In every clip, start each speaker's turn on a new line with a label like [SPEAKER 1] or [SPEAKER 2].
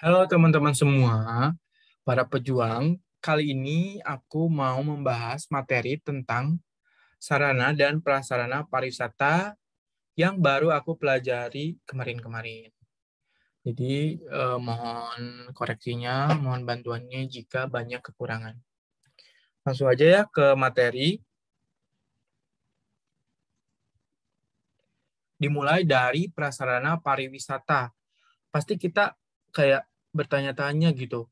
[SPEAKER 1] Halo teman-teman semua, para pejuang. Kali ini aku mau membahas materi tentang sarana dan prasarana pariwisata yang baru aku pelajari kemarin-kemarin. Jadi mohon koreksinya, mohon bantuannya jika banyak kekurangan. Langsung aja ya ke materi. Dimulai dari prasarana pariwisata. Pasti kita kayak bertanya-tanya gitu.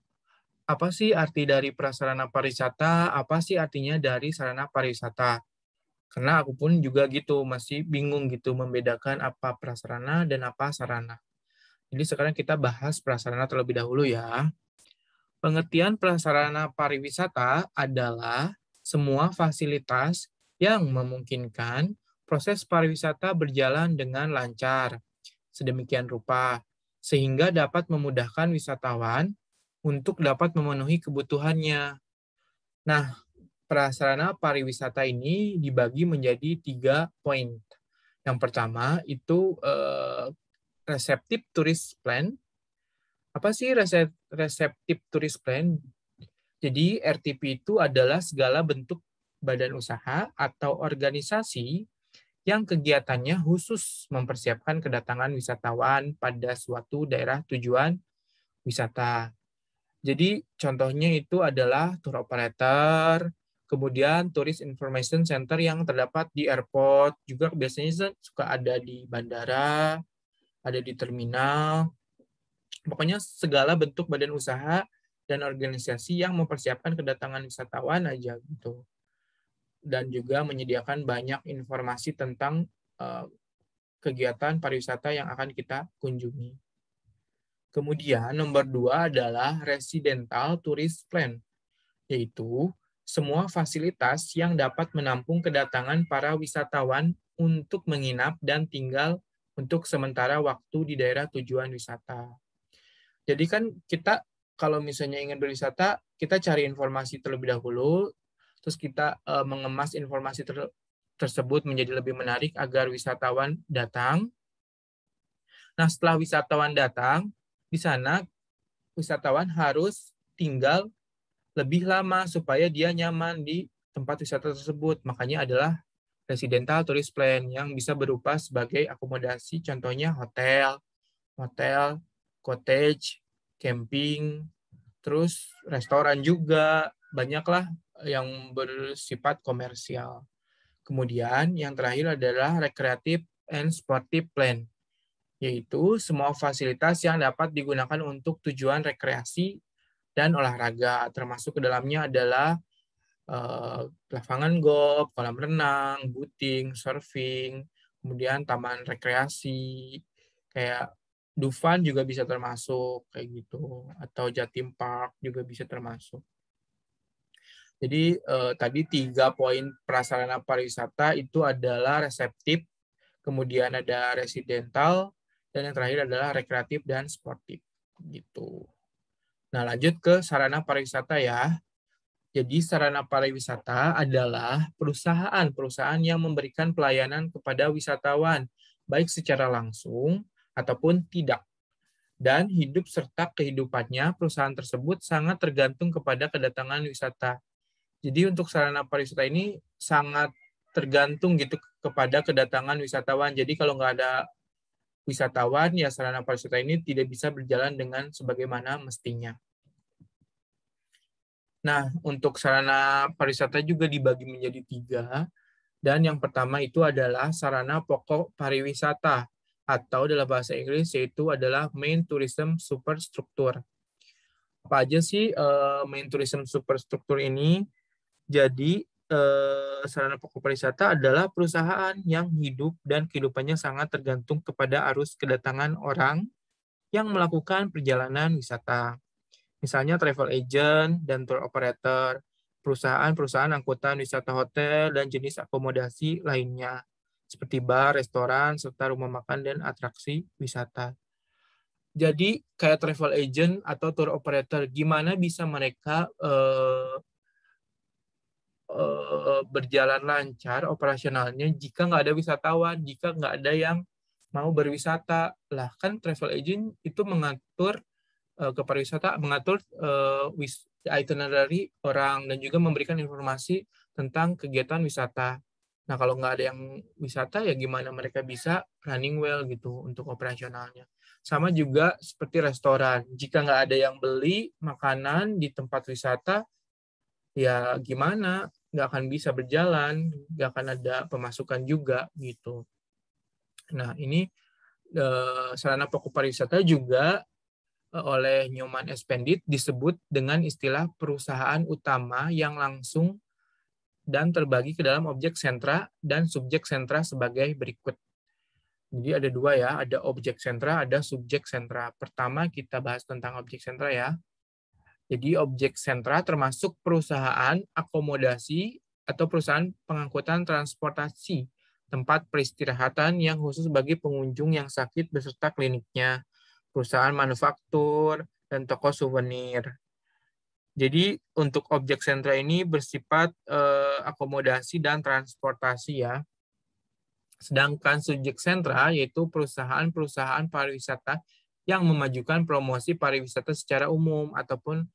[SPEAKER 1] Apa sih arti dari prasarana pariwisata? Apa sih artinya dari sarana pariwisata? Karena aku pun juga gitu, masih bingung gitu membedakan apa prasarana dan apa sarana. Jadi sekarang kita bahas prasarana terlebih dahulu ya. Pengertian prasarana pariwisata adalah semua fasilitas yang memungkinkan proses pariwisata berjalan dengan lancar, sedemikian rupa, sehingga dapat memudahkan wisatawan untuk dapat memenuhi kebutuhannya. Nah, prasarana pariwisata ini dibagi menjadi 3 poin. Yang pertama itu receptive tourist plan. Apa sih receptive tourist plan? Jadi RTP itu adalah segala bentuk badan usaha atau organisasi yang kegiatannya khusus mempersiapkan kedatangan wisatawan pada suatu daerah tujuan wisata. Jadi contohnya itu adalah tour operator, kemudian tourist information center yang terdapat di airport, juga biasanya suka ada di bandara, ada di terminal. Pokoknya segala bentuk badan usaha dan organisasi yang mempersiapkan kedatangan wisatawan aja gitu. Dan juga menyediakan banyak informasi tentang kegiatan pariwisata yang akan kita kunjungi. Kemudian nomor 2 adalah residential tourist plan, yaitu semua fasilitas yang dapat menampung kedatangan para wisatawan untuk menginap dan tinggal untuk sementara waktu di daerah tujuan wisata. Jadi kan kita kalau misalnya ingin berwisata, kita cari informasi terlebih dahulu, terus kita mengemas informasi tersebut menjadi lebih menarik agar wisatawan datang. Nah, setelah wisatawan datang, di sana wisatawan harus tinggal lebih lama supaya dia nyaman di tempat wisata tersebut. Makanya adalah residential tourist plan yang bisa berupa sebagai akomodasi, contohnya hotel, cottage, camping, terus restoran juga, banyaklah yang bersifat komersial. Kemudian yang terakhir adalah recreative and sportive plan, yaitu semua fasilitas yang dapat digunakan untuk tujuan rekreasi dan olahraga, termasuk ke dalamnya adalah lapangan golf, kolam renang, booting, surfing, kemudian taman rekreasi, kayak Dufan juga bisa termasuk, kayak gitu, atau Jatim Park juga bisa termasuk. Jadi tadi 3 poin prasarana pariwisata itu adalah reseptif, kemudian ada residental, dan yang terakhir adalah rekreatif dan sportif. Gitu. Nah, lanjut ke sarana pariwisata ya. Jadi sarana pariwisata adalah perusahaan-perusahaan yang memberikan pelayanan kepada wisatawan, baik secara langsung ataupun tidak. Dan hidup serta kehidupannya perusahaan tersebut sangat tergantung kepada kedatangan wisata. Jadi untuk sarana pariwisata ini sangat tergantung gitu kepada kedatangan wisatawan. Jadi kalau nggak ada wisatawan, ya sarana pariwisata ini tidak bisa berjalan dengan sebagaimana mestinya. Nah, untuk sarana pariwisata juga dibagi menjadi 3, dan yang pertama itu adalah sarana pokok pariwisata, atau dalam bahasa Inggris yaitu adalah main tourism superstructure. Apa aja sih main tourism superstructure ini? Jadi, sarana pokok pariwisata adalah perusahaan yang hidup dan kehidupannya sangat tergantung kepada arus kedatangan orang yang melakukan perjalanan wisata. Misalnya travel agent dan tour operator, perusahaan-perusahaan angkutan wisata hotel, dan jenis akomodasi lainnya, seperti bar, restoran, serta rumah makan dan atraksi wisata. Jadi kayak travel agent atau tour operator, gimana bisa mereka berjalan lancar operasionalnya jika nggak ada wisatawan, jika nggak ada yang mau berwisata. Lah kan travel agent itu mengatur ke pariwisata mengatur itinerary orang dan juga memberikan informasi tentang kegiatan wisata. Nah, kalau nggak ada yang wisata, ya gimana mereka bisa running well gitu untuk operasionalnya. Sama juga seperti restoran. Jika nggak ada yang beli makanan di tempat wisata, ya gimana? Nggak akan bisa berjalan, nggak akan ada pemasukan juga gitu. Nah, ini sarana pokok pariwisata juga oleh Newman Expandit disebut dengan istilah perusahaan utama yang langsung dan terbagi ke dalam objek sentra dan subjek sentra sebagai berikut. Jadi ada dua ya, ada objek sentra, ada subjek sentra. Pertama kita bahas tentang objek sentra ya. Jadi objek sentra termasuk perusahaan akomodasi atau perusahaan pengangkutan transportasi, tempat peristirahatan yang khusus bagi pengunjung yang sakit beserta kliniknya, perusahaan manufaktur, dan toko souvenir. Jadi untuk objek sentra ini bersifat akomodasi dan transportasi ya. Sedangkan subjek sentra yaitu perusahaan-perusahaan pariwisata yang memajukan promosi pariwisata secara umum ataupun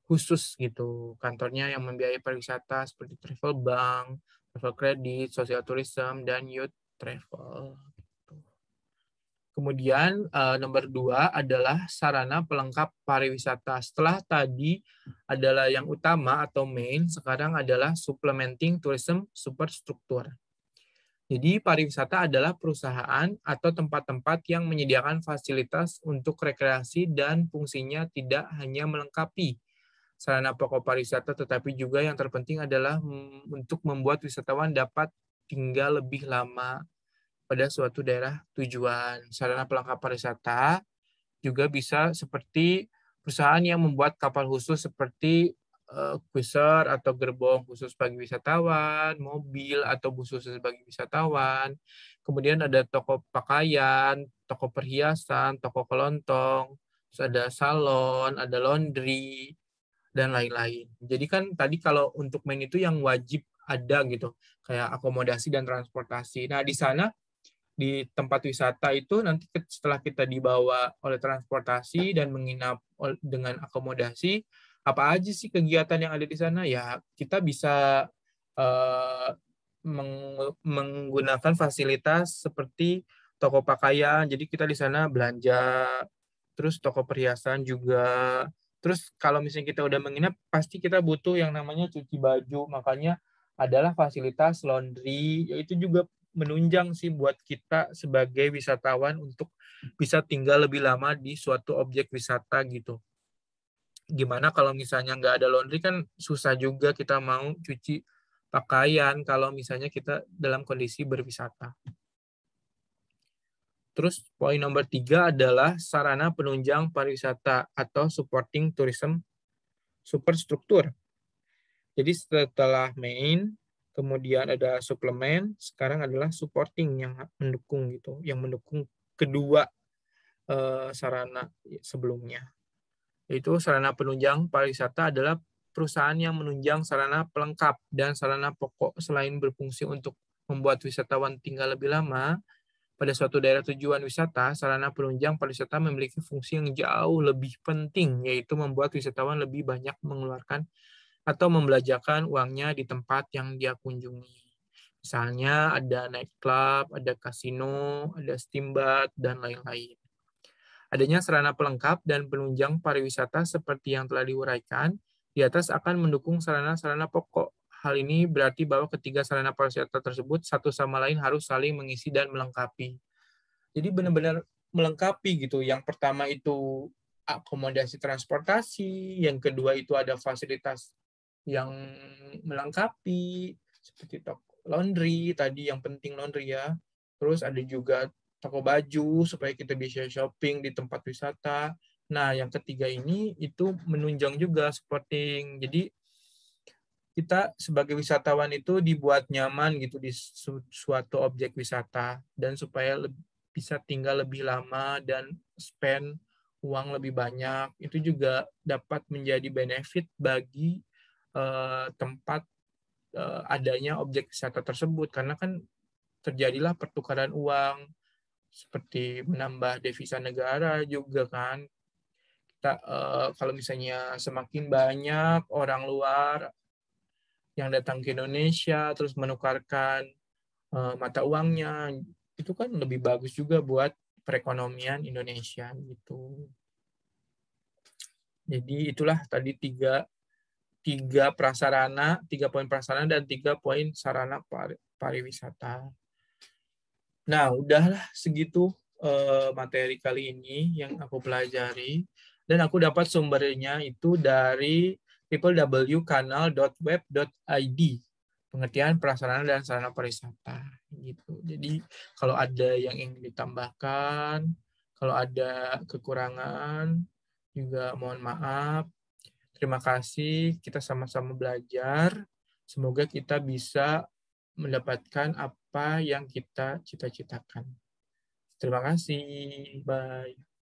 [SPEAKER 1] khusus gitu. Kantornya yang membiayai pariwisata seperti travel bank, travel credit, social tourism, dan youth travel. Kemudian nomor 2 adalah sarana pelengkap pariwisata. Setelah tadi adalah yang utama atau main, sekarang adalah supplementing tourism superstruktur. Jadi pariwisata adalah perusahaan atau tempat-tempat yang menyediakan fasilitas untuk rekreasi dan fungsinya tidak hanya melengkapi sarana pokok pariwisata, tetapi juga yang terpenting adalah untuk membuat wisatawan dapat tinggal lebih lama pada suatu daerah tujuan. Sarana pelengkap pariwisata juga bisa seperti perusahaan yang membuat kapal khusus seperti cruiser atau gerbong khusus bagi wisatawan, mobil atau bus khusus bagi wisatawan. Kemudian ada toko pakaian, toko perhiasan, toko kelontong, terus ada salon, ada laundry, dan lain-lain. Jadi kan tadi kalau untuk main itu yang wajib ada gitu, kayak akomodasi dan transportasi. Nah, di sana di tempat wisata itu nanti setelah kita dibawa oleh transportasi dan menginap dengan akomodasi, apa aja sih kegiatan yang ada di sana? Ya, kita bisa uh, menggunakan fasilitas seperti toko pakaian. Jadi kita di sana belanja, terus toko perhiasan juga. Terus kalau misalnya kita udah menginap, pasti kita butuh yang namanya cuci baju. Makanya adalah fasilitas laundry, yaitu juga menunjang sih buat kita sebagai wisatawan untuk bisa tinggal lebih lama di suatu objek wisata gitu. Gimana kalau misalnya nggak ada laundry kan susah juga kita mau cuci pakaian kalau misalnya kita dalam kondisi berwisata. Terus poin nomor 3 adalah sarana penunjang pariwisata atau supporting tourism superstruktur. Jadi setelah main, kemudian ada suplemen, sekarang adalah supporting yang mendukung gitu, yang mendukung kedua sarana sebelumnya. Yaitu sarana penunjang pariwisata adalah perusahaan yang menunjang sarana pelengkap dan sarana pokok selain berfungsi untuk membuat wisatawan tinggal lebih lama pada suatu daerah tujuan wisata. Sarana penunjang pariwisata memiliki fungsi yang jauh lebih penting, yaitu membuat wisatawan lebih banyak mengeluarkan atau membelanjakan uangnya di tempat yang dia kunjungi. Misalnya ada nightclub, ada kasino, ada steamboat, dan lain-lain. Adanya sarana pelengkap dan penunjang pariwisata seperti yang telah diuraikan di atas akan mendukung sarana-sarana pokok. Hal ini berarti bahwa ketiga sarana pariwisata tersebut satu sama lain harus saling mengisi dan melengkapi. Jadi benar-benar melengkapi gitu. Yang pertama itu akomodasi transportasi, yang kedua itu ada fasilitas yang melengkapi seperti toko laundry tadi, yang penting laundry ya. Terus ada juga toko baju supaya kita bisa shopping di tempat wisata. Nah, yang ketiga ini itu menunjang juga supporting. Jadi kita sebagai wisatawan itu dibuat nyaman gitu di suatu objek wisata dan supaya bisa tinggal lebih lama dan spend uang lebih banyak, itu juga dapat menjadi benefit bagi tempat adanya objek wisata tersebut, karena kan terjadilah pertukaran uang seperti menambah devisa negara juga kan. kalau misalnya semakin banyak orang luar yang datang ke Indonesia terus menukarkan mata uangnya, itu kan lebih bagus juga buat perekonomian Indonesia gitu. Jadi itulah tadi tiga poin prasarana dan 3 poin sarana pariwisata. Nah, udahlah segitu materi kali ini yang aku pelajari, dan aku dapat sumbernya itu dari www.kanal.web.id, pengertian prasarana dan sarana pariwisata gitu. Jadi kalau ada yang ingin ditambahkan, kalau ada kekurangan juga mohon maaf. Terima kasih, kita sama-sama belajar. Semoga kita bisa mendapatkan apa yang kita cita-citakan. Terima kasih. Bye.